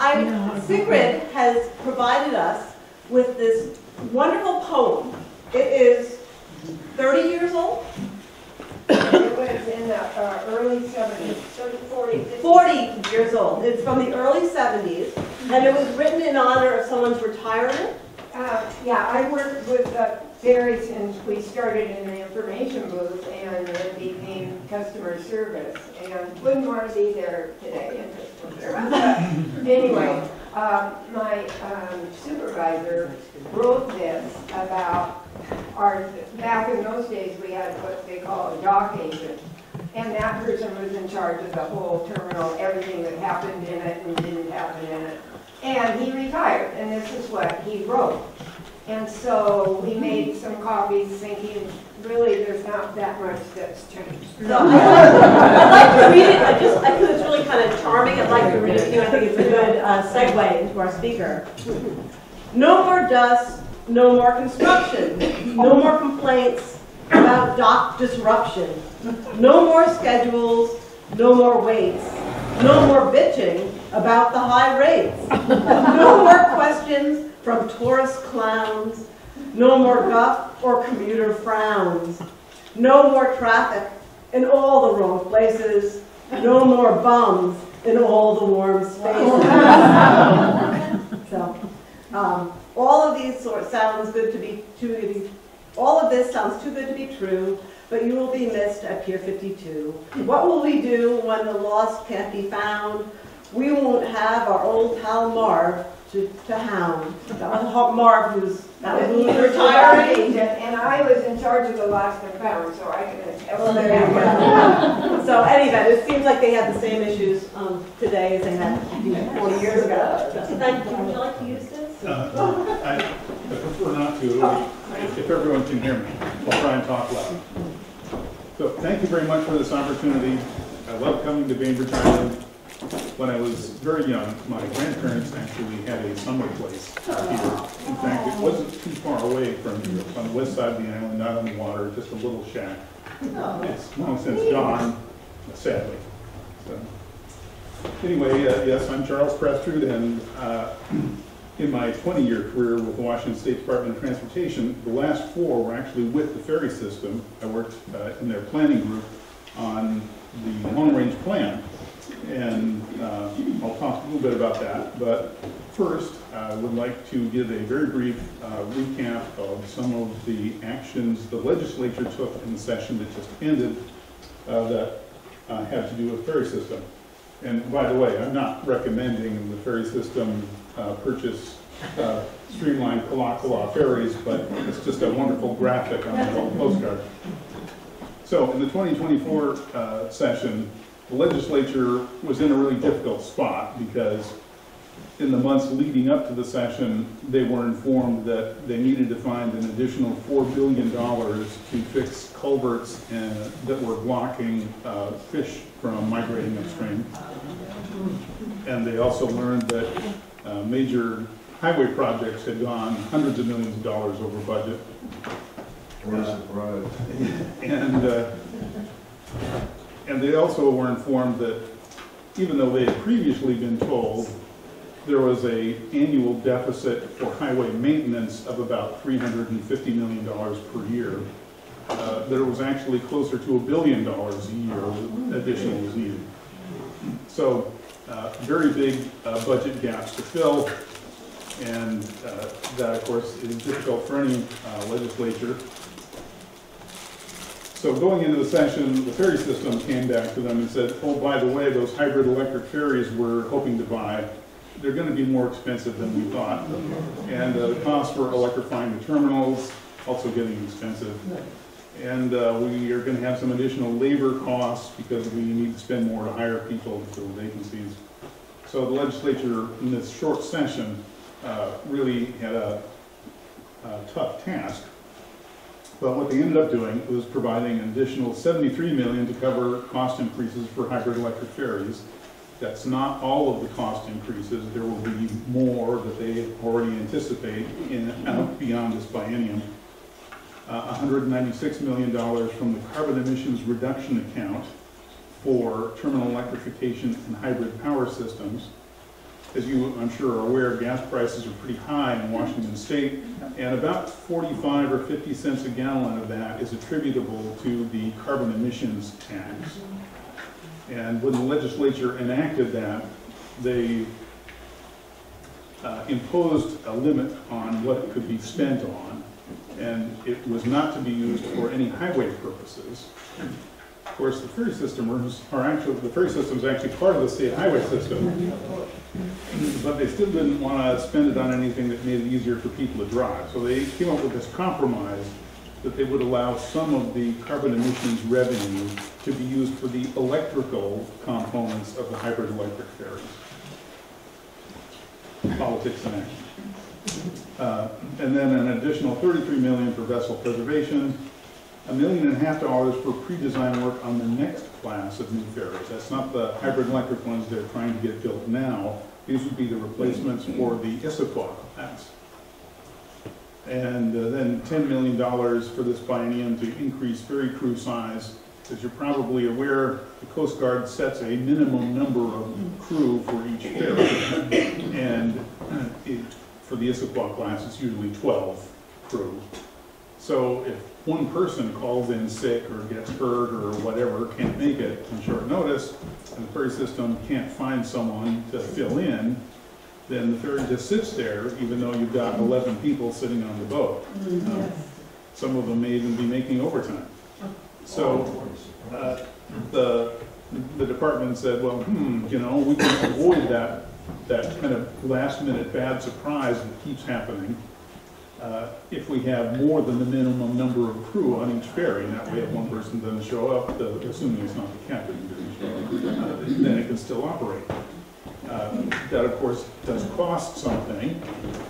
Sigrid has provided us with this wonderful poem. It is 30 years old? It was in the early 70s, 40 years old. It's from the early 70s, and it was written in honor of someone's retirement. Yeah, I worked with Barry since we started in the information booth, and then became customer service. And wouldn't want to be there today in customer service. But anyway, my supervisor wrote this about back in those days we had what they call a dock agent. And that person was in charge of the whole terminal, everything that happened in it and didn't happen in it. And he retired, and this is what he wrote. And so we made some copies thinking, really, there's not that much that's changed. So I'd like to read it. I think it's really kind of charming. I'd like to read it to you. I think it's a good segue into our speaker. No more dust, no more construction, no more complaints about dock disruption, no more schedules, no more waits, no more bitching about the high rates, no more questions from tourist clowns, no more guff or commuter frowns, no more traffic in all the wrong places, no more bums in all the warm spaces. So, all of these sounds good to be all of this sounds too good to be true, but you will be missed at Pier 52. What will we do when the lost can't be found? We won't have our old pal Marv to hound. That was Marv who's retiring. And I was in charge of the lost and found, so I can attest. Well, there you go. So anyway, it seems like they have the same issues today as they had 40 years ago. So thank you. Would you like to use this? I prefer not to, if everyone can hear me. I'll try and talk loud. So thank you very much for this opportunity. I love coming to Bainbridge Island. When I was very young, my grandparents actually had a summer place here. In fact, it wasn't too far away from here. It's on the west side of the island, not on the water, just a little shack. It's long since gone, sadly. So, anyway, yes, I'm Charles Prestrud, and in my 20-year career with the Washington State Department of Transportation, the last 4 were actually with the ferry system. I worked in their planning group on the long-range plan. And I'll talk a little bit about that, but first I would like to give a very brief recap of some of the actions the legislature took in the session that just ended that had to do with ferry system. And by the way, I'm not recommending the ferry system purchase streamlined Kalakala ferries, but it's just a wonderful graphic on the postcard. So in the 2024 session, the legislature was in a really difficult spot because in the months leading up to the session, they were informed that they needed to find an additional $4 billion to fix culverts that were blocking fish from migrating upstream. And they also learned that major highway projects had gone hundreds of millions of dollars over budget. What a surprise. And they also were informed that even though they had previously been told there was an annual deficit for highway maintenance of about $350 million per year, that it was actually closer to $1 billion a year additional was needed. So very big budget gaps to fill, and that of course is difficult for any legislature. So going into the session, the ferry system came back to them and said, oh, by the way, those hybrid electric ferries we're hoping to buy, they're going to be more expensive than we thought. And the cost for electrifying the terminals, also getting expensive. And we are going to have some additional labor costs because we need to spend more to hire people to fill vacancies. So the legislature in this short session really had a tough task. But what they ended up doing was providing an additional $73 million to cover cost increases for hybrid electric ferries. That's not all of the cost increases. There will be more that they already anticipate beyond this biennium. $196 million from the carbon emissions reduction account for terminal electrification and hybrid power systems. As you, I'm sure, are aware, gas prices are pretty high in Washington State, and about 45 or 50 cents a gallon of that is attributable to the carbon emissions tax. And when the legislature enacted that, they imposed a limit on what it could be spent on, and it was not to be used for any highway purposes. Of course, the ferry system the ferry system is actually part of the state highway system, but they still didn't want to spend it on anything that made it easier for people to drive. So they came up with this compromise that they would allow some of the carbon emissions revenue to be used for the electrical components of the hybrid electric ferries. Politics in action. And then an additional $33 million for vessel preservation, $1.5 million for pre-design work on the next class of new ferries. That's not the hybrid electric ones they're trying to get built now. These would be the replacements for the Issaquah class. And then $10 million for this biennium to increase ferry crew size. As you're probably aware, the Coast Guard sets a minimum number of crew for each ferry. And for the Issaquah class, it's usually 12 crew. So if one person calls in sick or gets hurt or whatever, can't make it on short notice, and the ferry system can't find someone to fill in, then the ferry just sits there, even though you've got 11 people sitting on the boat. Some of them may even be making overtime. So the department said, well, you know, we can avoid that kind of last-minute bad surprise that keeps happening if we have more than the minimum number of crew on each ferry. And that way, if one person doesn't show up, assuming it's not the captain who doesn't show up, then it can still operate. That, of course, does cost something,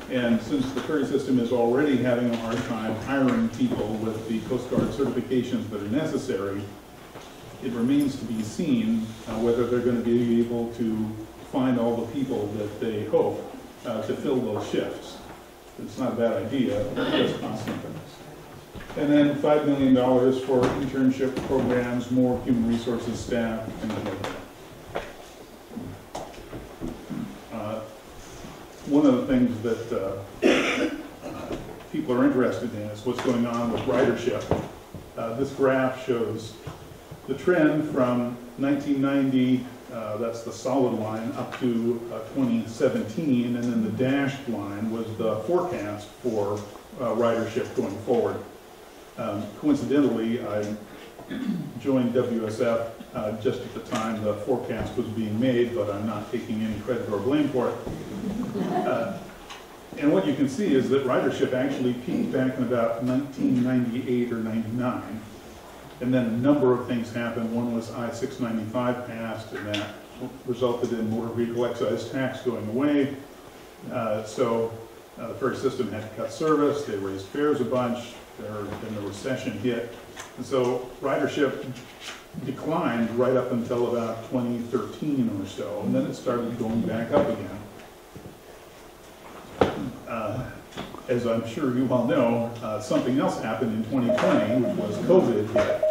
and since the ferry system is already having a hard time hiring people with the Coast Guard certifications that are necessary, it remains to be seen whether they're going to be able to find all the people that they hope to fill those shifts. It's not a bad idea, but it does cost something. And then $5 million for internship programs, more human resources staff, things like that. One of the things that people are interested in is what's going on with ridership. This graph shows the trend from 1990, that's the solid line, up to 2017, and then the dashed line was the forecast for ridership going forward. Coincidentally, I joined WSF just at the time the forecast was being made, but I'm not taking any credit or blame for it. And what you can see is that ridership actually peaked back in about 1998 or 99. And then a number of things happened. One was I-695 passed, and that resulted in motor vehicle excise tax going away. So the ferry system had to cut service. They raised fares a bunch. Then the recession hit. And so ridership declined right up until about 2013 or so, and then it started going back up again. As I'm sure you all know, something else happened in 2020, which was COVID hit.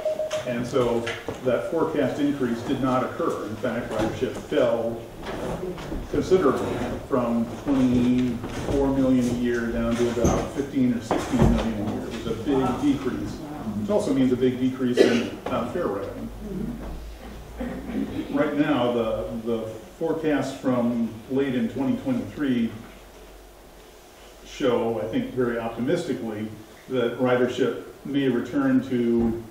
And so that forecast increase did not occur. In fact, ridership fell considerably from 24 million a year down to about 15 or 16 million a year. It was a big decrease, which also means a big decrease in fare revenue. Right now, the forecasts from late in 2023 show, I think very optimistically, that ridership may return to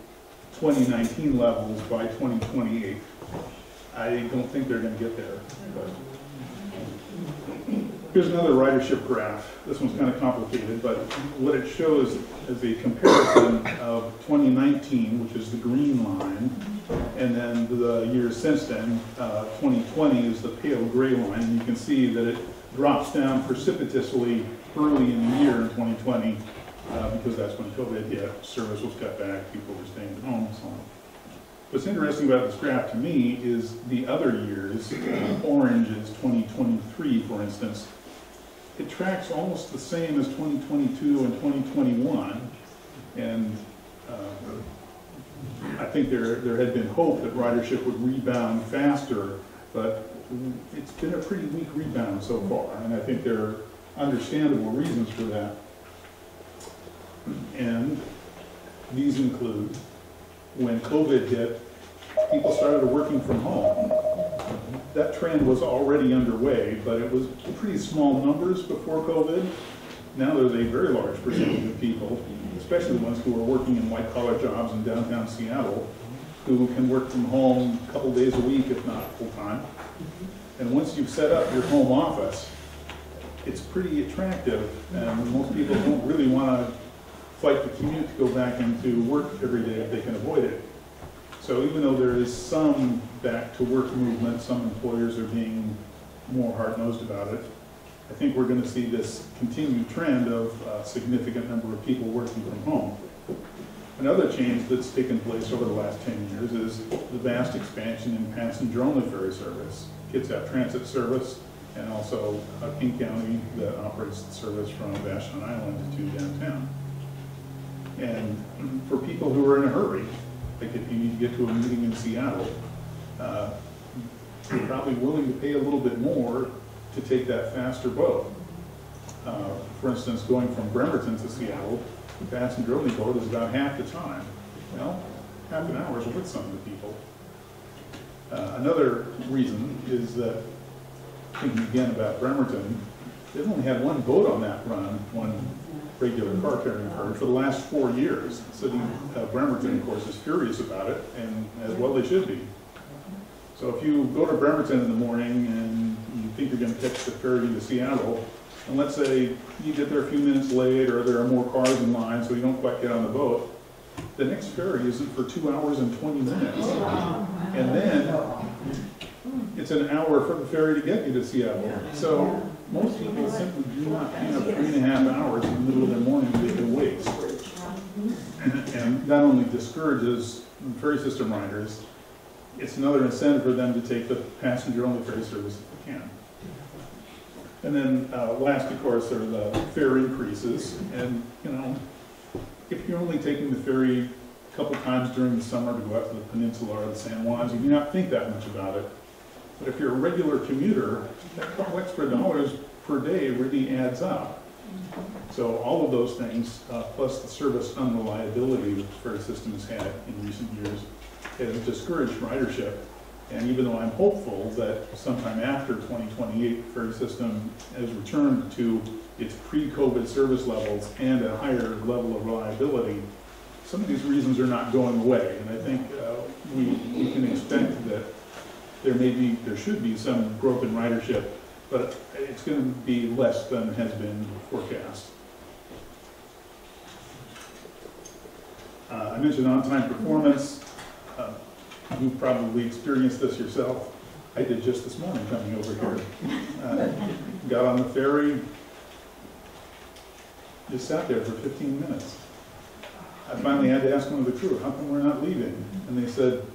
2019 levels by 2028. I don't think they're going to get there. But here's another ridership graph. This one's kind of complicated, but what it shows is a comparison of 2019, which is the green line, and then the years since then. 2020 is the pale gray line, and you can see that it drops down precipitously early in the year in 2020 because that's when COVID hit, service was cut back, people were staying at home, and so on. What's interesting about this graph to me is the other years. Orange is 2023, for instance. It tracks almost the same as 2022 and 2021, and I think there had been hope that ridership would rebound faster, but it's been a pretty weak rebound so far, and I think there are understandable reasons for that. And these include, when COVID hit, people started working from home. That trend was already underway, but it was pretty small numbers before COVID. Now there's a very large percentage of people, especially the ones who are working in white-collar jobs in downtown Seattle, who can work from home a couple days a week, if not full-time. And once you've set up your home office, it's pretty attractive, and most people don't really want to fight the commute to go back into work every day if they can avoid it. So even though there is some back-to-work movement, some employers are being more hard-nosed about it, I think we're going to see this continued trend of a significant number of people working from home. Another change that's taken place over the last 10 years is the vast expansion in passenger-only ferry service. Kitsap Transit Service, and also King County that operates the service from Vashon Island to downtown. And for people who are in a hurry, like if you need to get to a meeting in Seattle, you're probably willing to pay a little bit more to take that faster boat. For instance, going from Bremerton to Seattle, the passenger-only boat is about half the time. Well, half an hour is worth something to people. Another reason is that, thinking again about Bremerton, they've only had one boat on that run, one regular car carrying ferry, for the last 4 years. The city of Bremerton, of course, is furious about it, and as well they should be. So if you go to Bremerton in the morning and you think you're going to catch the ferry to Seattle, and let's say you get there a few minutes late, or there are more cars in line, so you don't quite get on the boat, the next ferry isn't for 2 hours and 20 minutes. And then it's an hour for the ferry to get you to Seattle. So most people simply do not have 3.5 hours in the middle of their morning they can waste. And that only discourages ferry system riders. It's another incentive for them to take the passenger-only ferry service if they can. And then last, of course, are the fare increases. And, you know, if you're only taking the ferry a couple times during the summer to go out to the peninsula or the San Juans, you may not think that much about it. But if you're a regular commuter, that couple extra dollars per day really adds up. So all of those things, plus the service unreliability that the ferry system has had in recent years, has discouraged ridership. And even though I'm hopeful that sometime after 2028, the ferry system has returned to its pre-COVID service levels and a higher level of reliability, some of these reasons are not going away. And I think we can expect that there should be some growth in ridership, but it's going to be less than has been forecast. I mentioned on-time performance. You've probably experienced this yourself. I did just this morning coming over here. Got on the ferry, just sat there for 15 minutes. I finally had to ask one of the crew, how come we're not leaving? And they said,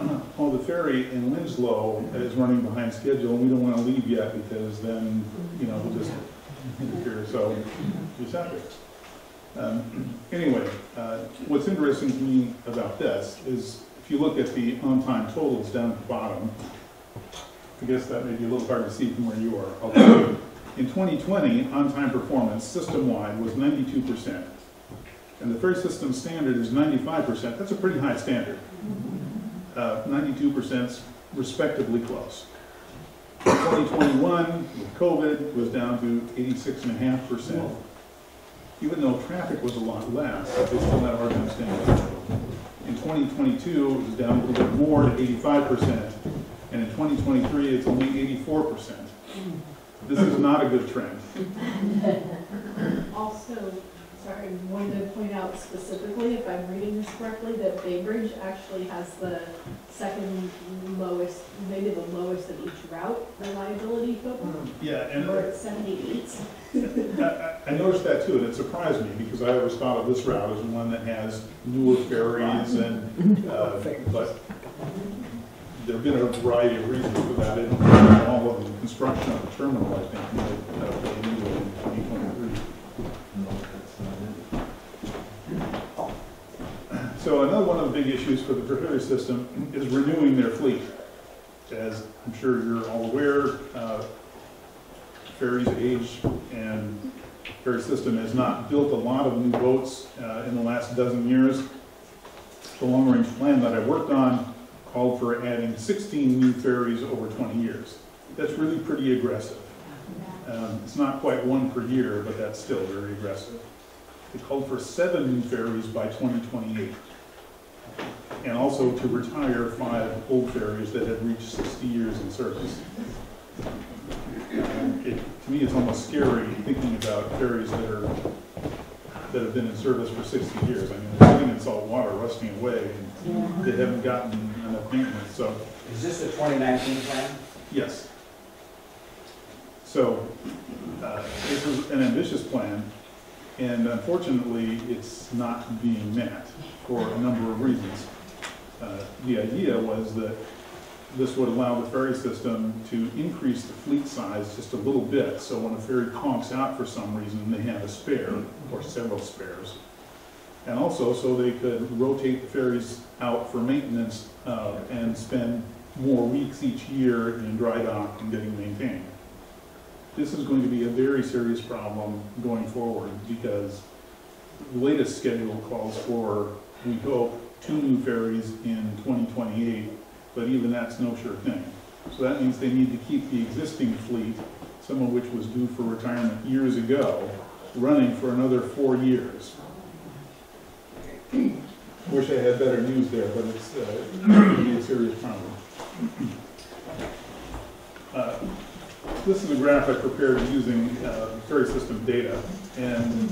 oh, the ferry in Winslow is running behind schedule, and we don't want to leave yet because then, you know, we'll just interfere. So we sat there. Anyway, what's interesting to me about this is if you look at the on-time totals down at the bottom, I guess that may be a little hard to see from where you are. Okay. In 2020, on-time performance system-wide was 92%. And the ferry system standard is 95%. That's a pretty high standard. 92% is respectively close. In 2021, with COVID, was down to 86.5%. Even though traffic was a lot less, they still had a hard time staying up. In 2022, it was down a little bit more to 85%, and in 2023, it's only 84%. This is not a good trend. Also, sorry, I wanted to point out specifically, if I'm reading this correctly, that Bainbridge actually has the second lowest, maybe the lowest of each route reliability equipment. Yeah, and we're at 78. I noticed that too, and it surprised me because I always thought of this route as one that has newer ferries, and but there have been a variety of reasons for that. And all of the construction of the terminal, I think, made it new in 2023. So another one of the big issues for the ferry system is renewing their fleet. As I'm sure you're all aware, ferries age, and ferry system has not built a lot of new boats in the last dozen years. The long-range plan that I worked on called for adding 16 new ferries over 20 years. That's really pretty aggressive. It's not quite one per year, but that's still very aggressive. It called for 7 new ferries by 2028, and also to retire 5 old ferries that had reached 60 years in service. To me, it's almost scary thinking about ferries that have been in service for 60 years. I mean, they're sitting in salt water, rusting away, and they haven't gotten enough maintenance. So, is this the 2019 plan? yes. So, this is an ambitious plan, and unfortunately, it's not being met for a number of reasons. The idea was that this would allow the ferry system to increase the fleet size just a little bit, so when a ferry conks out for some reason, they have a spare, or several spares. And also so they could rotate the ferries out for maintenance and spend more weeks each year in dry dock and getting maintained. This is going to be a very serious problem going forward because the latest schedule calls for, we hope, 2 new ferries in 2028, but even that's no sure thing. So that means they need to keep the existing fleet, some of which was due for retirement years ago, running for another 4 years. Wish I had better news there, but it's going to be a serious problem. This is a graph I prepared using ferry system data, and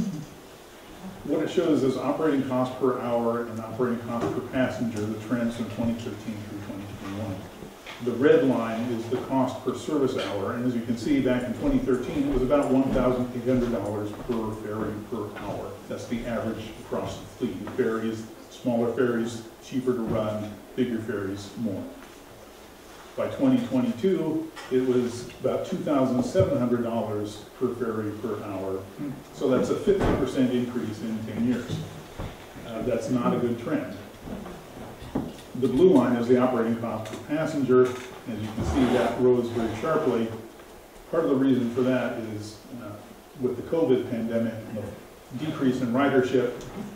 what it shows is operating cost per hour and operating cost per passenger, the trends from 2013 through 2021. The red line is the cost per service hour, and as you can see, back in 2013, it was about $1,800 per ferry per hour. That's the average across the fleet. It varies, smaller ferries, cheaper to run, bigger ferries, more. By 2022, it was about $2,700 per ferry per hour. So that's a 50% increase in 10 years. That's not a good trend. The blue line is the operating cost per passenger. As you can see, that rose very sharply. Part of the reason for that is with the COVID pandemic, the decrease in ridership,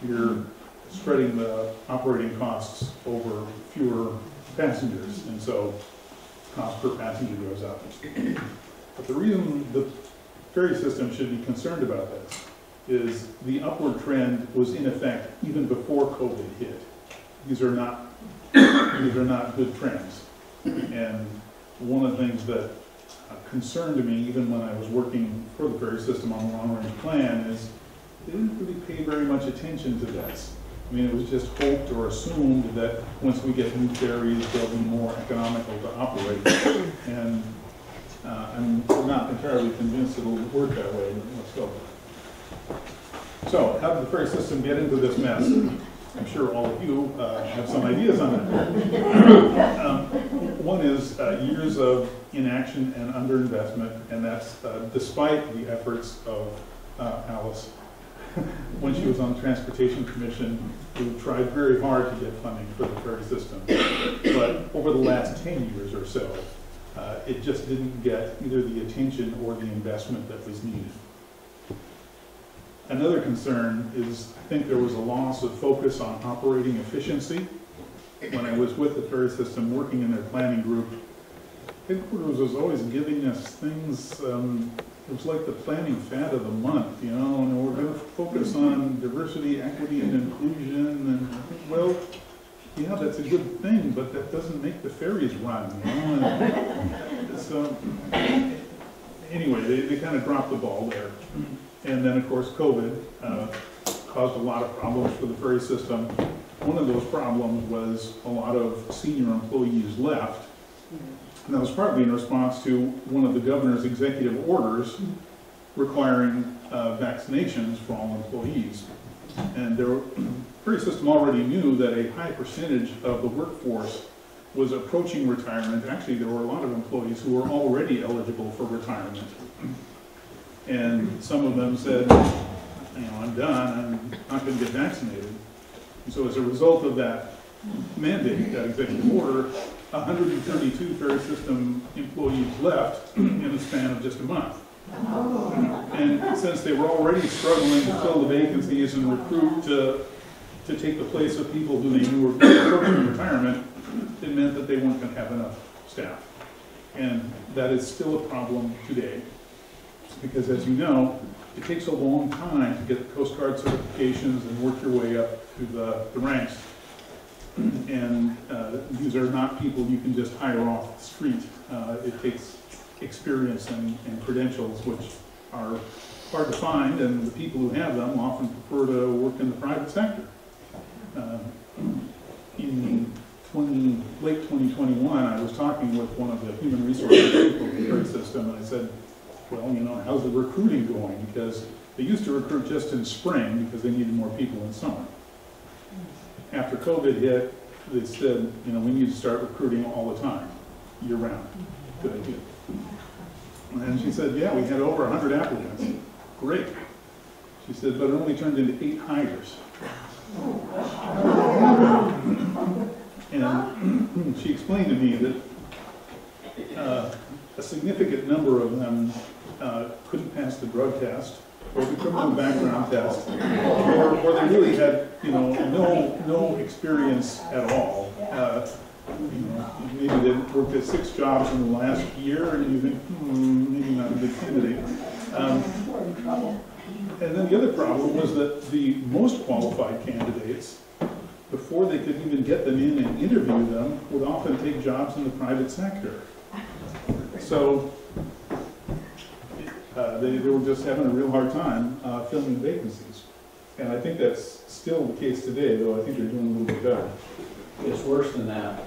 you're spreading the operating costs over fewer passengers, and so cost per passenger goes up. But the reason the ferry system should be concerned about this is the upward trend was in effect even before COVID hit. These are not good trends. And one of the things that concerned me even when I was working for the ferry system on the long-range plan is they didn't really pay very much attention to this. I mean, it was just hoped or assumed that once we get new ferries, they'll be more economical to operate. And I'm not entirely convinced it'll work that way, but let's go. So, how did the ferry system get into this mess? I'm sure all of you have some ideas on that. One is years of inaction and underinvestment, and that's despite the efforts of Alice. When she was on the Transportation Commission, we tried very hard to get funding for the ferry system. But over the last 10 years or so, it just didn't get either the attention or the investment that was needed. Another concern is I think there was a loss of focus on operating efficiency. When I was with the ferry system working in their planning group, headquarters was always giving us things, it was like the planning fad of the month, you know, and we're going to focus on diversity, equity, and inclusion, and well, yeah, that's a good thing, but that doesn't make the ferries run, you know. And so, anyway, they kind of dropped the ball there. And then, of course, COVID caused a lot of problems for the ferry system. One of those problems was a lot of senior employees left. And that was partly in response to one of the governor's executive orders requiring vaccinations for all employees. And the ferry system already knew that a high percentage of the workforce was approaching retirement. Actually, there were a lot of employees who were already eligible for retirement. And some of them said, you know, I'm done, I'm not going to get vaccinated. And so as a result of that mandate, that executive order, 132 ferry system employees left in a span of just a month. And since they were already struggling to fill the vacancies and recruit to take the place of people who they knew were approaching retirement, it meant that they weren't going to have enough staff. And that is still a problem today. Because as you know, it takes a long time to get the Coast Guard certifications and work your way up through the ranks. And these are not people you can just hire off the street. It takes experience and credentials, which are hard to find, and the people who have them often prefer to work in the private sector. In late 2021, I was talking with one of the human resources people in the ferry system, and I said, well, you know, how's the recruiting going? Because they used to recruit just in spring because they needed more people in summer. After COVID hit, they said, you know, we need to start recruiting all the time, year round. Good idea. And she said, yeah, we had over 100 applicants. Great. She said, but it only turned into 8 hires. And she explained to me that a significant number of them couldn't pass the drug test or the criminal background test, or they really had, you know, no experience at all. You know, maybe they've worked at 6 jobs in the last year, and you think, maybe not a good candidate. And then the other problem was that the most qualified candidates, before they could even get them in and interview them, would often take jobs in the private sector. So they were just having a real hard time filling vacancies. And I think that's still the case today, though I think they're doing a little bit better. It's worse than that.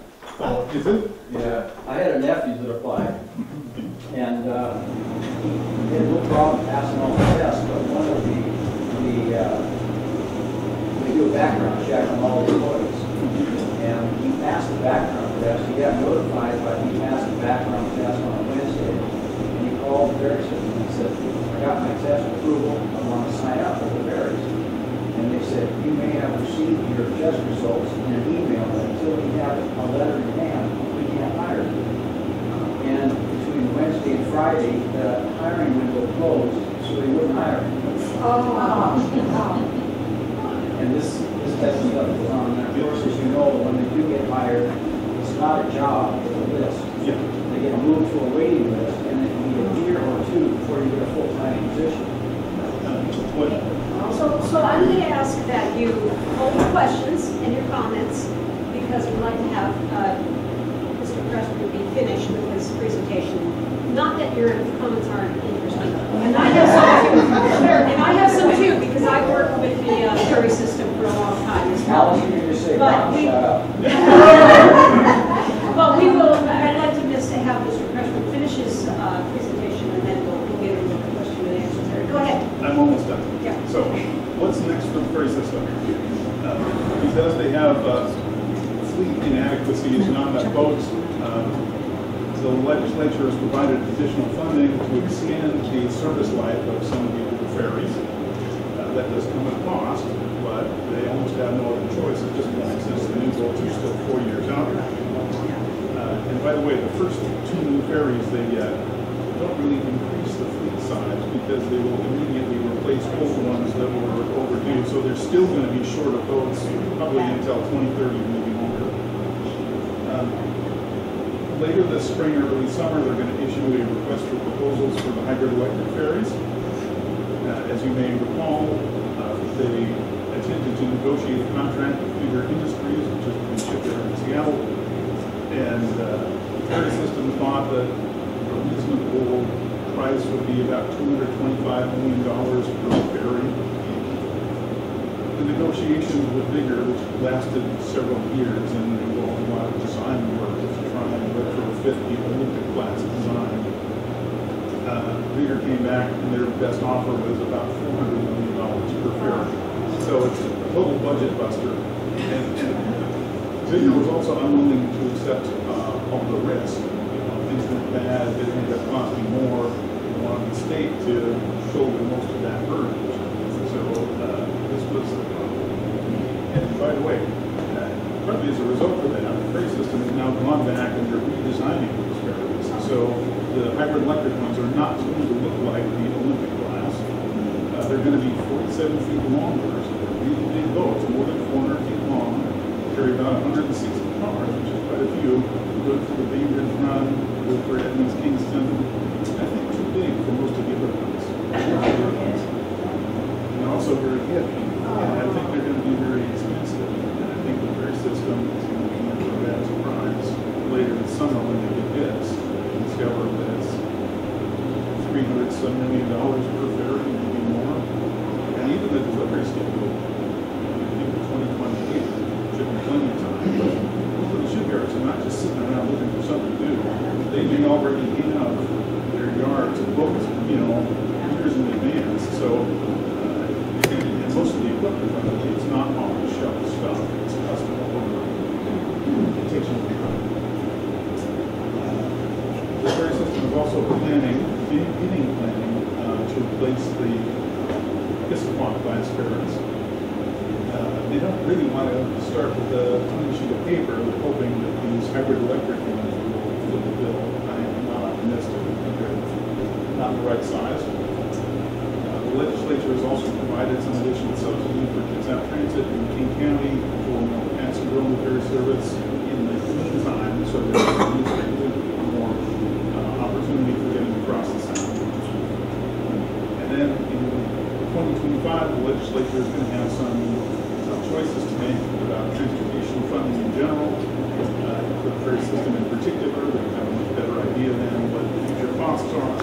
Is it? Yeah, I had a nephew that applied, and he had no problem passing all the tests, but one of we do a background check on all the employees, and he passed the background test. He got notified, but he passed the background test on a Wednesday, and he called the ferry system and said, I got my test approval, I want to sign up for the ferries. And they said, you may have received your test results in an email, but until you have a letter in hand, we can't hire you. And between Wednesday and Friday, the hiring window closed, so they wouldn't hire him. And this type of stuff goes on. And of course, as you know, when they do get hired, it's not a job, it's a list. Yeah. They get moved to a waiting list, and it can be a year or 2 before you get a full-time position. So I'm going to ask that you hold your questions and your comments, because we'd like to have Mr. Prestrud be finished with his presentation. Not that your comments aren't interesting. And I have some too, because I worked with the ferry system for a long time as well. Alice, you just say, But shut up. But we will, I'd like to have Mr. Prestrud finish his presentation, and then we'll get into the question and answer there. Go ahead. I'm almost done. Yeah. So, what's next for the ferry system? Because they have fleet inadequacies, not enough boats, the legislature has provided additional funding to extend the service life of some of the older ferries. That does come at a cost, but they almost have no other choice at this point, since the new boats are still 4 years out. And by the way, the first 2 new ferries, they don't really increase the fleet size, because they will immediately replace old ones that were overdue. So they're still going to be short of boats probably until 2030, maybe longer. Later this spring or early summer, they're going to issue a request for proposals for the hybrid electric ferries. As you may recall, they attempted to negotiate a contract with Feeder Industries, which is the shipyard in Seattle. And the ferry system thought that a reasonable price would be about $225 million per ferry. The negotiations with Vigor, which lasted several years, and involved a lot of design work to try and retrofit the Olympic class design. Vigor came back, and their best offer was about $400 million per ferry. So it's a total budget buster. And Vigor was also unwilling to accept all the risk. Things went bad, it ended up costing more. They wanted the state to shoulder most of that burden. So this was, and by the way, partly as a result of that, the ferry system has now gone back and they're redesigning those ferries. So the hybrid electric ones are not going to look like the Olympic class. They're going to be 47 feet longer, so they're really big boats, more than 400 feet long, carry about 160 cars, which is quite a few. Good for the Bainbridge run, good for Edmonds, Kingston. I think too big for most of the other ones. And also very heavy. And I think they're going to be very expensive. And I think the ferry system is going to be a bad surprise later this summer when they get bids. Discover that it's $300 million per ferry, maybe more. And even the delivery schedule, I think 2028 should be plenty of time. But the shipyards are not just sitting around looking for something to do. They may already have their yards booked, years in advance. So, and most of the equipment, it's not off-the-shelf stuff. It's custom order. It takes a long time. The ferry system is also beginning planning to replace the Issaquah class ferries. They don't really want to start with a clean sheet of paper, hoping that these hybrid electric ones will fit the bill. I am not optimistic. I think they're not the right size. The legislature has also provided some additional subsidy for Kids-Out Transit in King County for more passenger only ferry service in the meantime, so there's more opportunity for getting across the sound. And then in 2025, the legislature is going to have some choices to make about transportation funding in general, for the ferry system in particular. They have a much better idea than what the future costs are.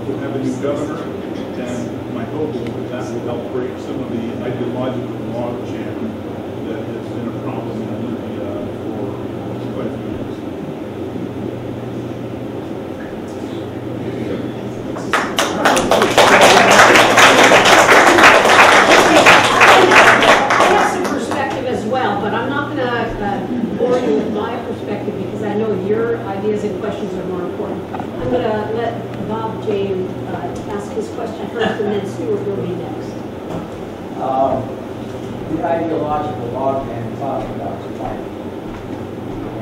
We'll have a new governor, and my hope is that that will help break some of the ideological logjam that has been a problem in Olympia for quite a few years. Ideas and questions are more important. I'm going to let Bob James ask his question first, and then Stuart will be next. The ideological logjam you're talking about is plenty.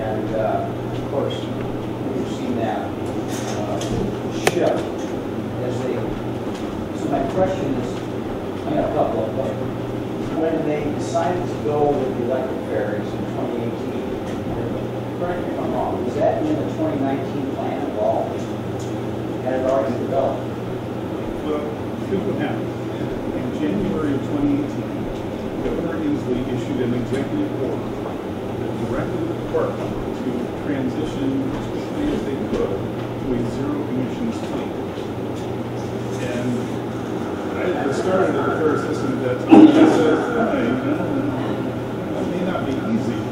And of course, we've seen that shift as they. So my question is, I got a couple of them. When they decided to go with the electric ferries in 2018, correct me if I'm wrong, was that in the 2019 plan at all? Had it already developed? Well, here's what happened. In January of 2018, Governor Inslee issued an executive order that directed the department to transition as quickly as they could to a zero emissions fleet. And I had started at the ferry system at that time, and I said, hey, that may not be easy.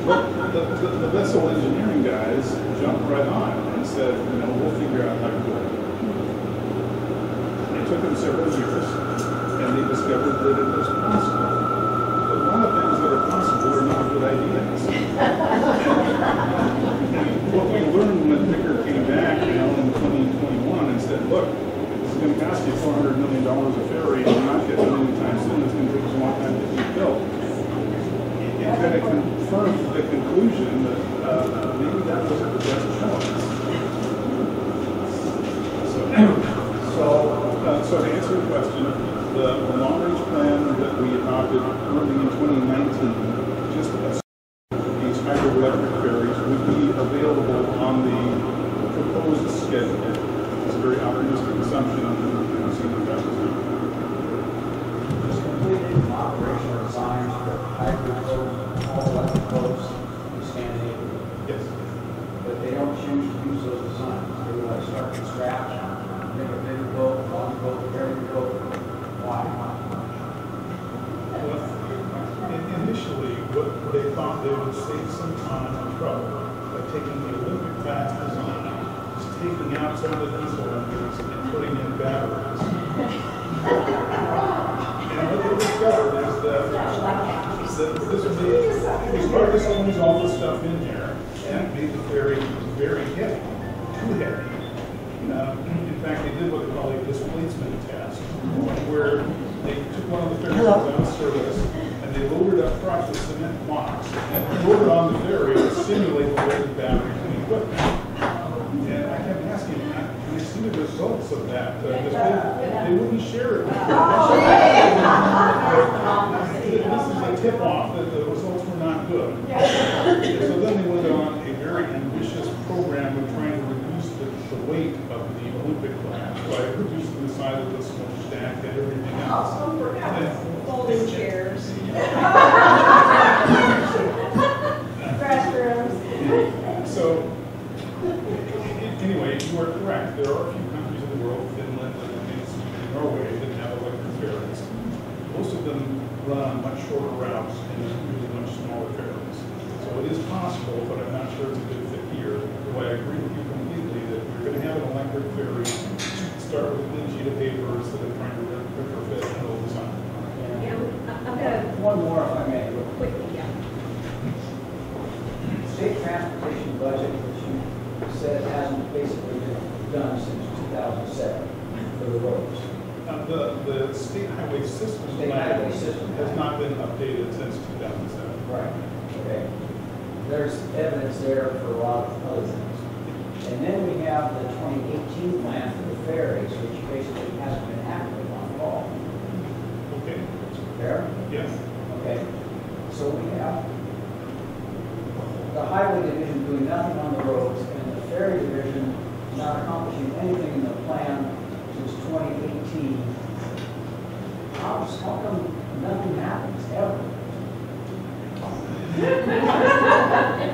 But the vessel engineering guys jumped right on and said, we'll figure out how to do it. It took them several years, and they discovered that it was possible. But a lot of things that are possible are not good ideas. And what we learned when Picker came back, in 2021 and said, look, this is going to cost you $400 million a ferry, and you're not getting it anytime soon. It's going to take us a long time to get it built. It kind of confirmed the conclusion that maybe that wasn't the best choice. So to answer your question, the long-range plan that we adopted early in 2019 just assumed these hybrid electric ferries would be available on the proposed schedule. It's a very optimistic assumption on the senior investors. Just completed operational designs for hybrid boats, all electric boats in Scandinavia. Yes. But they don't choose to use those designs. They want to start from scratch, make a bigger boat, long boat, very big boat. Why? Well, initially, what they thought they would save some time and trouble by taking the Olympic class design, just taking out some of the diesel engines and putting in batteries. And what they discovered is that this made, started to squeeze all the stuff in there, and it made the ferry very heavy, too heavy. In fact, they did what they call a displacement test, where they took one of the ferries out of service and and they loaded up trucks with cement blocks and loaded on the ferry to simulate the weight of batteries and equipment. And I kept asking, can I see the results of that? Because they wouldn't share it. This is a tip-off that the results were not good. So then they went on a very ambitious program of trying to reduce the weight of the Olympic class by reducing the size of the smokestack and everything else. Folding chairs. So, anyway, you are correct. There are a few countries in the world, Finland and Norway, that have electric ferries. Most of them run on much shorter routes and usually much smaller ferries. So it is possible, but I'm not sure it's a good fit here. Though I agree with you completely that we're going to have an electric ferry. Start with a clean sheet of paper instead of trying to retrofit and all the time. Yeah, I'm gonna, One more, if I may, real quick. quickly, yeah. State transportation budget, which you said hasn't basically been done since 2007 for the roads. The state highway system plan has not been updated since 2007. Right. Okay. There's evidence there for a lot of other things. And then we have the 2018 plan for the ferries, which basically hasn't been active on at all. Okay. Fair? Yes. Okay. So we have the highway division doing nothing on the roads and the ferry division not accomplishing anything in the plan since 2018. How come nothing happens ever?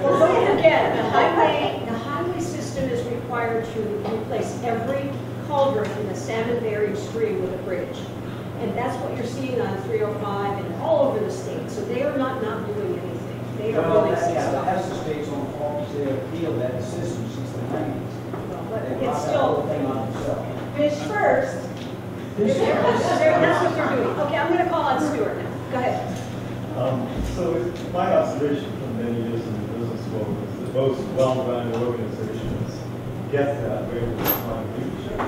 Well, don't forget, the highway system is required to replace every culvert in the salmon buried stream with a bridge. And that's what you're seeing on 305 and all over the state. So they are not doing anything. They are Well, doing some that's stuff. the state's own fault, they have appealed that system since the 90s. But They it's brought that whole still, thing on themselves. Fish first. that's what they're doing. Okay, I'm gonna call on Stuart now. Go ahead. So my observation from many years in the business world is that most well-run organizations get that way with my leadership.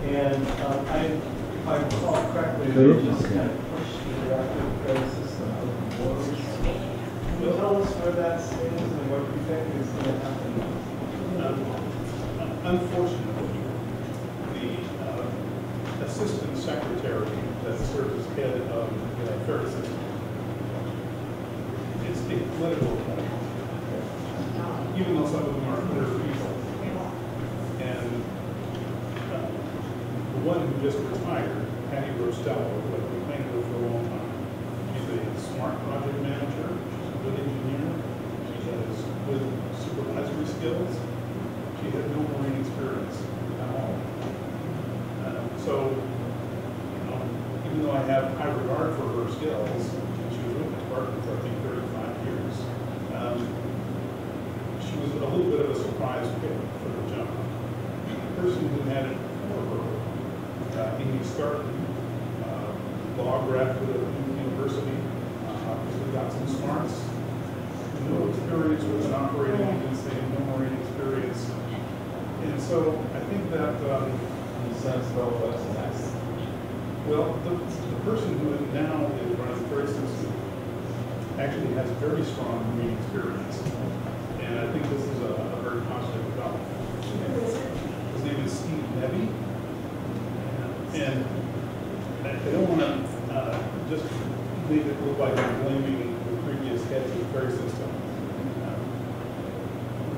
And if I recall correctly, they just kind of pushed the rapid credit system out of the waters. Can you tell us where that stands and what you think is going to happen? Unfortunately, the assistant secretary that serves as head of the ferry system, it's a political appointment, even though some of them are clear people. And the one who just retired, Patty Rostello, who I've been playing with for a long time, she's a smart project manager, she's a good engineer, she has good supervisory skills, she had no marine experience at all. So, even though I have high regard for her skills, and she was with the department for I think 35 years, she was a little bit of a surprise pick for the job. The person who had it before her, Amy Starkey, law graduate of Duke University, obviously got some smarts, no experience with an operating agency, no marine experience. And so I think that in a sense, well, the person who now is running the ferry system actually has very strong marine experience. And I think this is a very positive development. His name is Steve Nevy. And I don't want to just leave it look like I'm blaming the previous heads of the ferry system.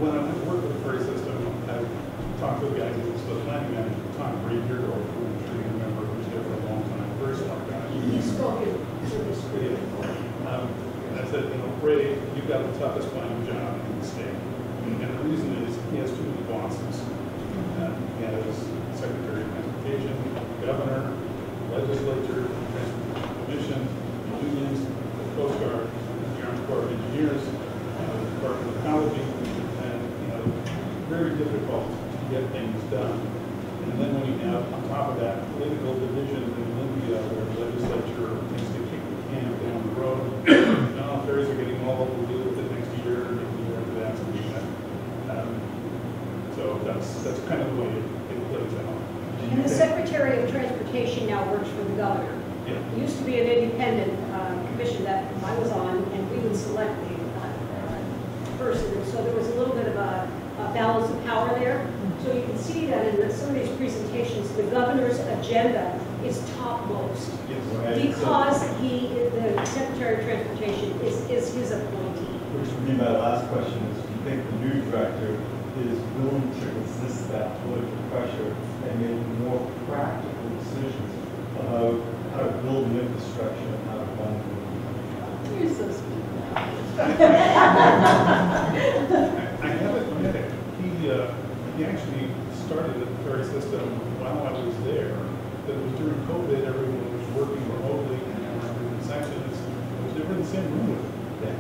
When I went to work with the ferry system, I talked to a guy who was the planning manager at the time, Ray Beardo, who I'm sure you remember, who was there for a long time, very smart guy. He spoke in this video. I said, Ray, you've got the toughest planning job in the state. And the reason is he has too many bosses. He has Secretary of Transportation, Governor, Legislature, Transportation Commission, unions, the Coast Guard, the Army Corps of Engineers, the Department of Ecology, and very difficult to get things done. And then when you have on top of that political division in Olympia, where the legislature thinks they kick the can down the road, no, ferries are getting old, we'll deal with it next year, or maybe the year after that, something like that. So that's kind of the way it plays out. And the Secretary of Transportation now works for the governor. Yeah. It used to be an independent commission that So there was a little bit of a balance of power there. So you can see that in some of these presentations, the governor's agenda is topmost. Because the Secretary of Transportation is his appointee. Which would be my last question, is do you think the new director is willing to resist that political pressure and make more practical decisions about how to build an infrastructure and how to run it? You're so sweet. I have admitted, he actually started the ferry system while I was there. That was during COVID, everyone was working remotely and there were different sections. It was never in the same room with him.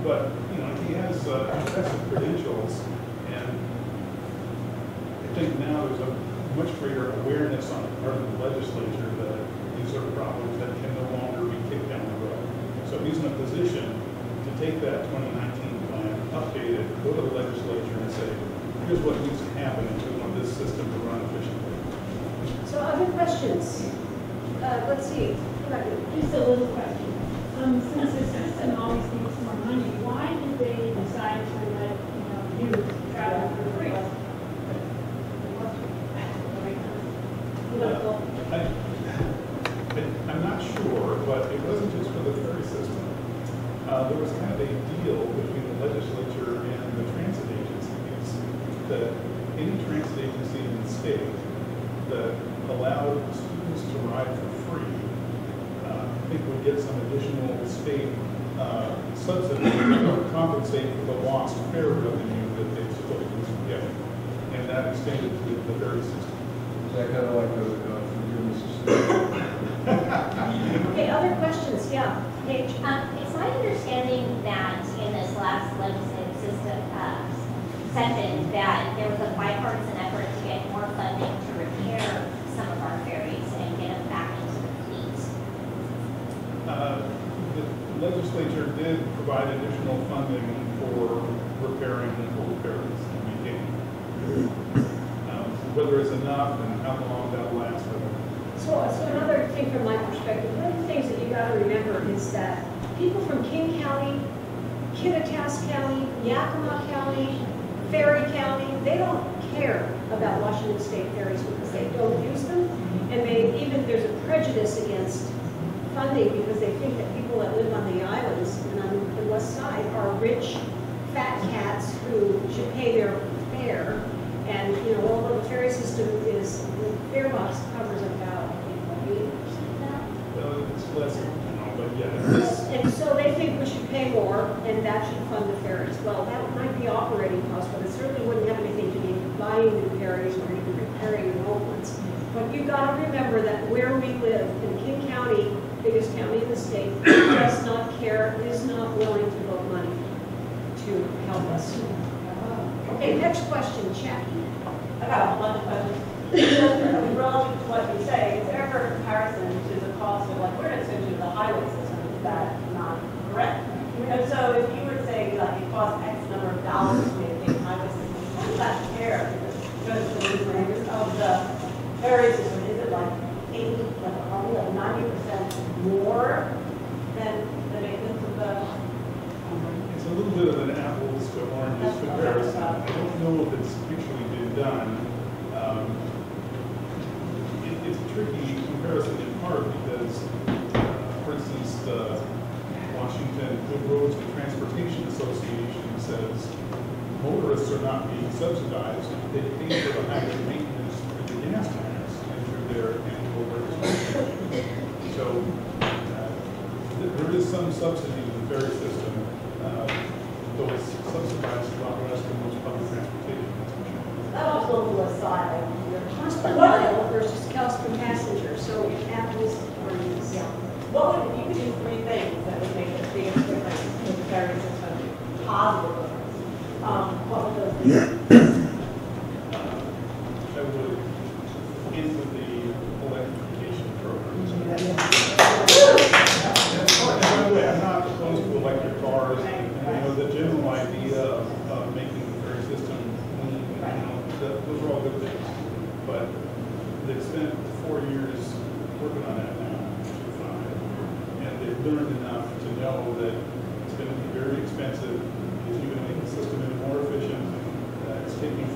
But, you know, he has impressive credentials, and I think now there's a much greater awareness on the part of the legislature that these are problems that can no longer be kicked down the road. So he's in a position to take that 2019 plan, update it, go to the legislature and say, here's what needs to happen if we want this system to run efficiently. So other questions? Let's see. Just a little question. Since the system always needs more money, why did they decide to let you travel for free? I'm not sure, but it wasn't just for the ferry system. There was kind of a deal between the legislature and the transit agencies that any transit agency in the state that allowed students to ride for free, I think would get some additional state subsidy or compensate for the lost fare revenue that they supposedly get. And that extended to the ferry system. Is that kind of like the forgiveness of state? Okay, other questions? Yeah, Paige. It's my understanding that in this last legislative system session that there was a bipartisan effort to get more funding to repair some of our ferries and get them back into the fleet. The legislature did provide additional funding for repairing old ferries and maintaining. Whether it's enough and how long that'll last. So another thing from my perspective, one of the things that you got to remember is that people from King County, Kittitas County, Yakima County, Ferry County, they don't care about Washington State ferries because they don't use them. And there's a prejudice against funding because they think that people that live on the islands and on the west side are rich, fat cats who should pay their fare. And, you know, although the ferry system is, the fare box covers about 8% of that. It's less, but yeah. And so they think we should pay more, and that should fund the ferries. Well, that might be operating costs, but it certainly wouldn't have anything to do with buying new ferries or even repairing the old ones. But you've got to remember that where we live, in King County, biggest county in the state, does not care, is not willing to vote money to help us. Okay, next question, Jackie. I got a bunch of questions. Relative to what you say, is there ever a comparison to the cost of, like, we're essentially the highway system, is that not correct? And so if you were to say, like, it costs X number of dollars to maintain the highway system, how does that compare? Because the numbers of the ferry system, is it like 80, like probably like 90% more than the maintenance of the? It's a little bit of an apples to oranges comparison. I don't know if it's actually been done. It's a tricky comparison in part because, for instance, the Washington Good Roads and Transportation Association says motorists are not being subsidized. They pay for the highway maintenance through the gas tax and through their annual registration. So there is some subsidy to the ferry system, though it's subsidized a lot less than most public transportation. That also on the side, like, Cost per mile versus cost per passenger, so apples to oranges. yeah. What would, if you could do three things that would make the biggest difference in the ferry system, positive difference, what would those be? That would into the electrification programs. And by the way, I'm not opposed to electric cars, and I know the general idea of making the ferry system clean, those are all good things. But they've spent 4 years working on that now, and they've learned enough to know that it's going to be very expensive if you're going to make the system in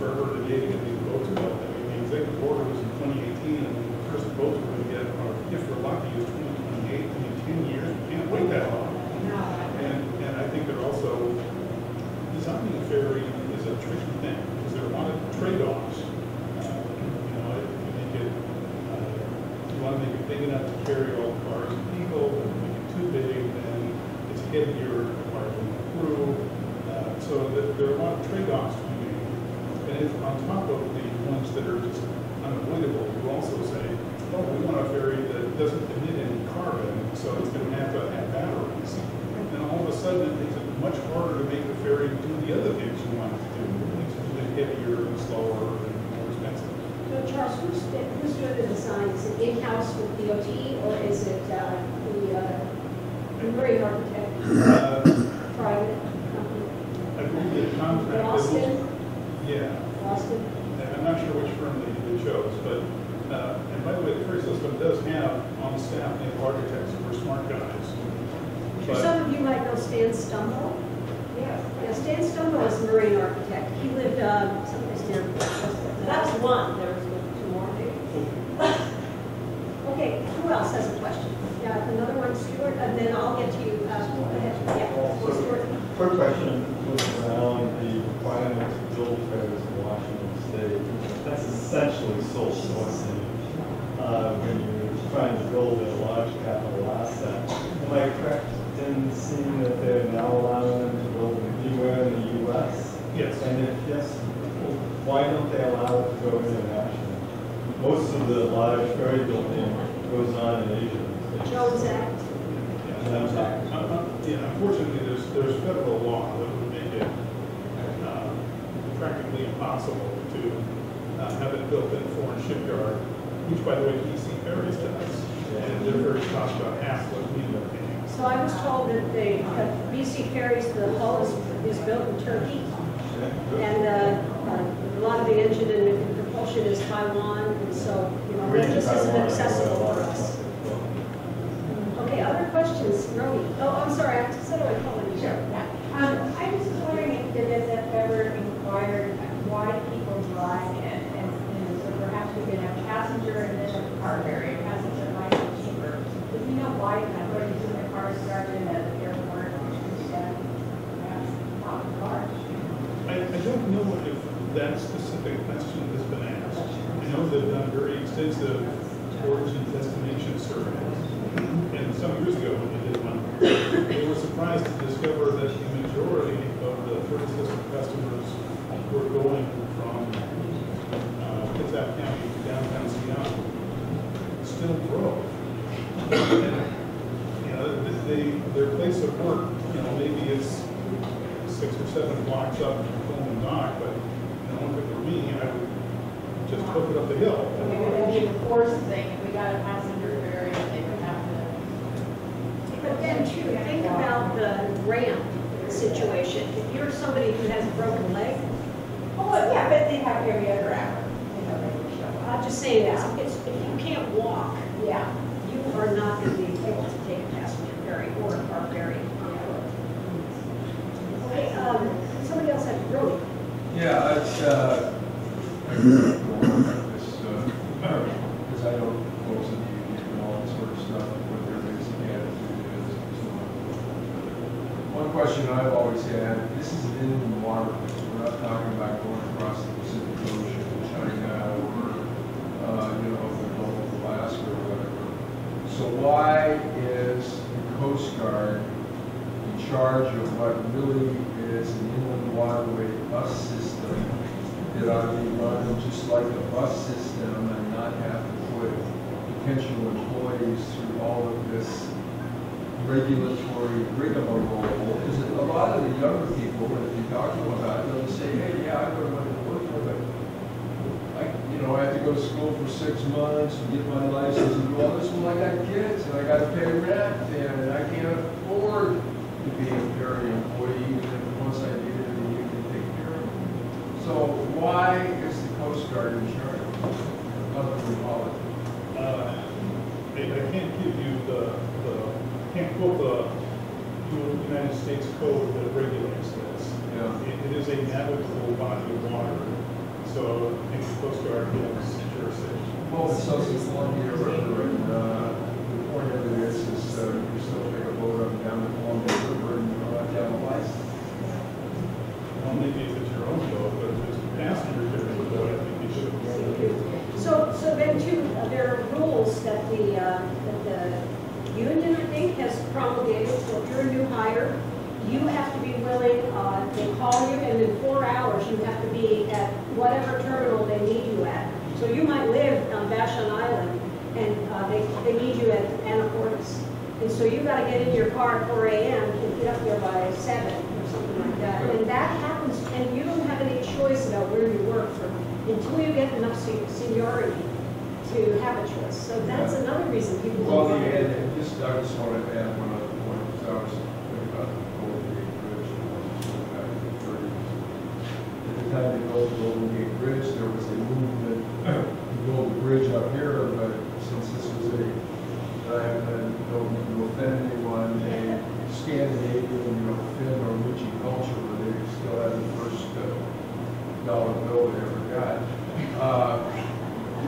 forever debating if these boats are built. I mean, the executive order was in 2018, and the first boats we're going to get, or if we're lucky, is 2028. I mean, 10 years, we can't wait that long. And I think they're also, designing a ferry is a tricky thing, because there are a lot of trade-offs. You know, if you make it, you want to make it big enough to carry all the cars and people, and make it too big, then it's heavier, requires more crew. So there are a lot of trade-offs to be made. And if on top of the ones that are just unavoidable, you also say, oh, we want a ferry that doesn't emit any carbon, so it's going to have batteries. And all of a sudden, it makes it much harder to make the ferry do the other things you want it to do. It makes it heavier and slower and more expensive. So Charles, who's doing the design? Is it in-house with DOT or is it the marine architect? Private company? I believe the contract. Boston? Yeah. Boston? And I'm not sure which firm they chose, but, and by the way, the ferry system does have on staff named architects who are smart guys. But Some of you might know Stan Stumble. Yes. Yeah, Stan Stumble is a marine architect. He lived someplace near. That's one, there was two more maybe. Okay, who else has a question? Yeah, another one, Stuart, and then I'll get to you. Go ahead. Yeah, Stuart. Quick question was around the requirement to build ferries in Washington State. That's essentially sole sourcing when you're trying to build a large capital asset. Am I correct in seeing that they're now allowing them to build anywhere in the U.S.? yes. And if yes, why don't they allow it to go international? Most of the large ferry building goes on in Asia. Jones Act. Yeah, unfortunately, there's federal law that would make it practically impossible to have it built in a foreign shipyard, which, by the way, DC Ferries does. And their ferries cost about half what we are paying. So I was told that BC Ferries, the hull is built in Turkey, and a lot of the engine and propulsion is Taiwan, and so, you know, that just isn't accessible for us. Okay, other questions? Romy? Oh, I'm sorry, I said I would call you. Sure, yeah. I was just wondering if it has ever inquired why people drive it, and so perhaps we could have passenger and then a car ferry. Passenger might be cheaper. Do we know why kind of going to the car started at the airport instead of perhaps on the car? I don't know if that specific question has been asked. I know they've done very extensive origin destination surveys. And some years ago, when they did one, they were surprised to discover that the majority of the ferry system customers were going from Kitsap County to downtown Seattle. Still drove. And, you know, their place of work, you know, maybe it's 6 or 7 blocks up from Pullman Dock, but you know, if it were me, I would just hook it up the hill. Maybe that'd be a forced thing. If we got a passenger ferry, they would have to. But then too, think about the ramp situation. If you're somebody who has a broken leg, Oh, yeah, but they have every other hour. You know, they would show up. I'm just saying, it's, if you can't walk, Yeah. you are not going to be able to take a passenger ferry or a car ferry on foot. Okay, somebody else had Romy. Yeah, it's, I really don't want this, because I know folks in the union and all that sort of stuff, what their basic attitude is and so on. One question I've always had, this is an inland water, so we're not talking about going across the Pacific Ocean, China, or, you know, the Gulf of Alaska or whatever. So why is the Coast Guard in charge of what really is an inland waterway bus system that ought to be run just like a bus system and not have to put potential employees through all of this regulatory rigmarole? Because a lot of the younger people, if you talk to them about it, they'll say, hey, yeah, I would want to work for it. I have to go to school for 6 months and get my license and do all this. Well, I got kids and I got to pay rent and I can't afford to be a ferry employee even if once I get it and you can take care of it. So why is the Coast Guard in charge of the policy? I can't give you can't quote the United States code that regulates this. Yeah. It is a navigable body of water. so I think the Coast Guard gives jurisdiction. Well, it's also Columbia River, and the point of it is you still take a boat up and down the Columbia River and down the license. Well, maybe if it's your own boat, but if it's passenger driven boat, I think you should. So then too, there are rules that the union, I think, has promulgated. So if you're a new hire, you have to be willing, they call you, and in 4 hours, you have to be at whatever terminal they need you at. So you might live on Vashon Island, and they need you at Anacortes. And so you gotta get in your car at 4 a.m. and get up there by 7 or something like that. And that happens, and you don't have any choice about where you work until you get enough seniority to have a choice. So that's another reason people Well, don't want to. and just, I just want to add one other point, because I was thinking about the Golden Gate Bridge back in the 30s. At the time they built the Golden Gate Bridge, there was a movement to build a bridge up here, but since this was don't offend anyone, a Scandinavian, Finn or Luigi culture, where they still had the first dollar bill they ever got,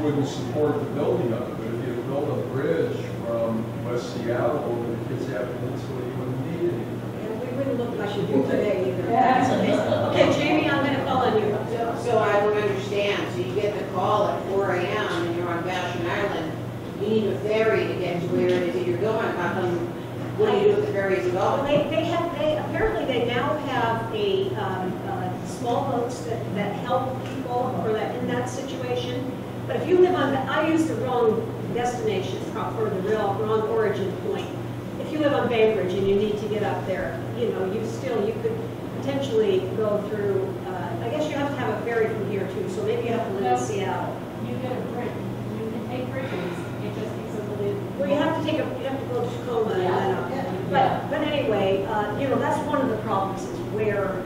wouldn't support the building of it. But if you build a bridge from West Seattle over the Kitsap Peninsula, you wouldn't need it. And we wouldn't look like you do today either. Okay, Jamie, I'm gonna call on you. So I don't understand, so you get the call at 4 a.m. and you're on Vashon Island, you need a ferry to get to where it is that you're going, how come, what do you do with the ferries at all? Apparently they now have small boats that help people in that situation. But if you live on, I use the wrong destination, or the wrong origin point. If you live on Bainbridge and you need to get up there, you could potentially go through, I guess you have to have a ferry from here too, so maybe you have to live in Seattle. You get a bridge, you can take bridges, it just takes a little. Well, you have to go to Tacoma and then up. But anyway, that's one of the problems is where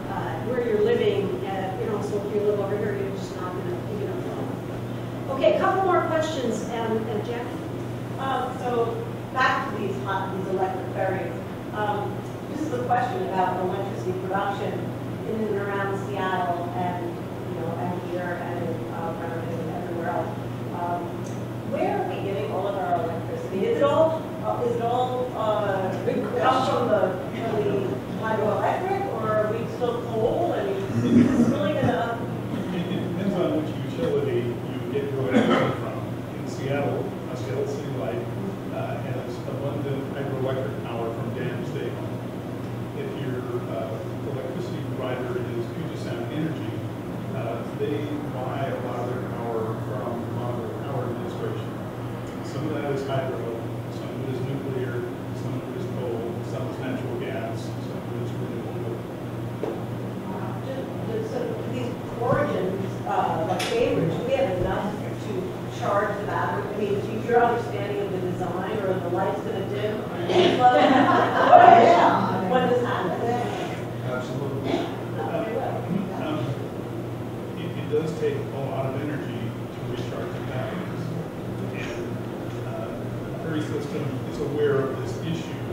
you're living, so if you live over here, you're just not going to, Okay, a couple more questions, and Jeff? So back to these electric ferries. This is a question about electricity production in and around Seattle and here and in everywhere else. Where are we getting all of our electricity? Is it all come from the hydroelectric, or are we still coal? I mean, is this really gonna? It depends on which utility you get your electricity from. In Seattle, Seattle City Light has abundant hydroelectric power from dams they own. If your electricity provider is Puget Sound Energy, they buy a lot of their power from Monterey Power Administration. Some of that is hydro, some of it is nuclear, some of it is coal, some is natural gas, some of it is renewable. So these origins, like Bainbridge, do we have enough to charge the battery? I mean, is your understanding of the design, or the light's going to dim? Yeah. What does happen? Absolutely. It does take a lot of energy to recharge the batteries. And the ferry system is aware of this issue,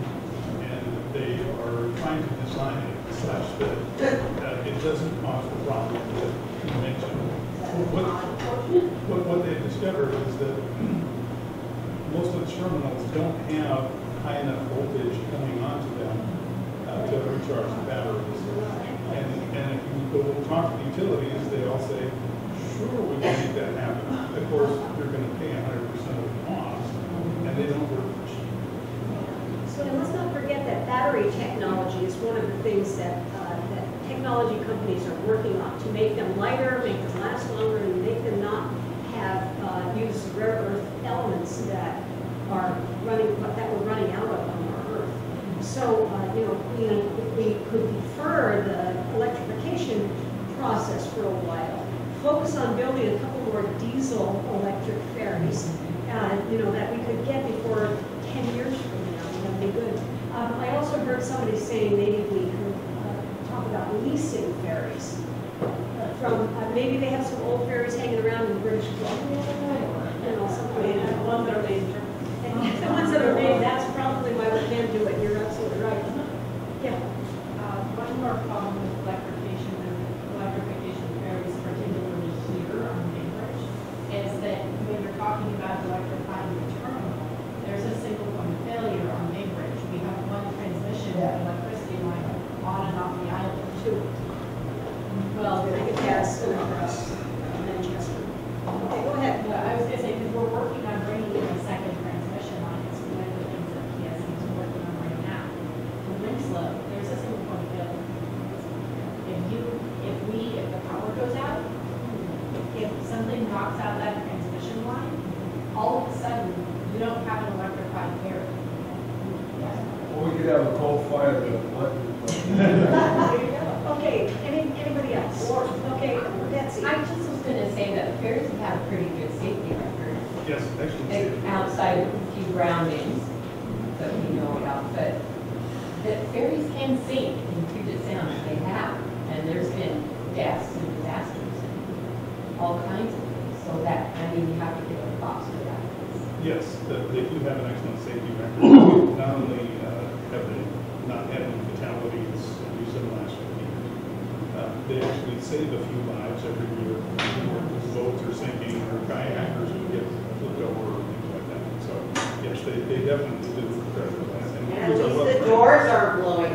and they are trying to design it such that it doesn't cause the problem that you mentioned. What they've discovered is that most of the terminals don't have high enough voltage coming onto them to recharge the batteries. And if you go talk to the utilities, they all say, sure, we can make that happen. Of course, they're going to pay 100% of the cost, and they don't work for cheap. So let's not forget that battery technology is one of the things that technology companies are working on to make them lighter, make them last longer, and make them not have use rare earth elements that we're running out of on our Earth. So if we could defer the electrification process for a while, focus on building a couple more diesel electric ferries, that we could get before 10 years from now. That'd be good. I also heard somebody saying maybe we could talk about leasing ferries. Maybe they have some old ferries hanging around in British Columbia, or something. The ones that are made. And the ones that are made, that's probably why we can't do it. You're absolutely right. Yeah. One more problem with electrification ferries, particularly here, could have a coal fire to let Okay, anybody else? Okay, Betsy. I just was gonna say that ferries have had a pretty good safety record, Yes, actually. outside of a few groundings that we know about, but the ferries can sink in Puget Sound, they have, and there's been deaths and disasters and all kinds of things, so that, I mean, you have to give a props for that. Yes, they do have an excellent safety record. Not only have they not had any fatalities, at least in the last 50 years, they actually save a few lives every year. Boats are sinking or kayakers who get flipped over or things like that. So, yes, they definitely do. And at least the doors aren't blowing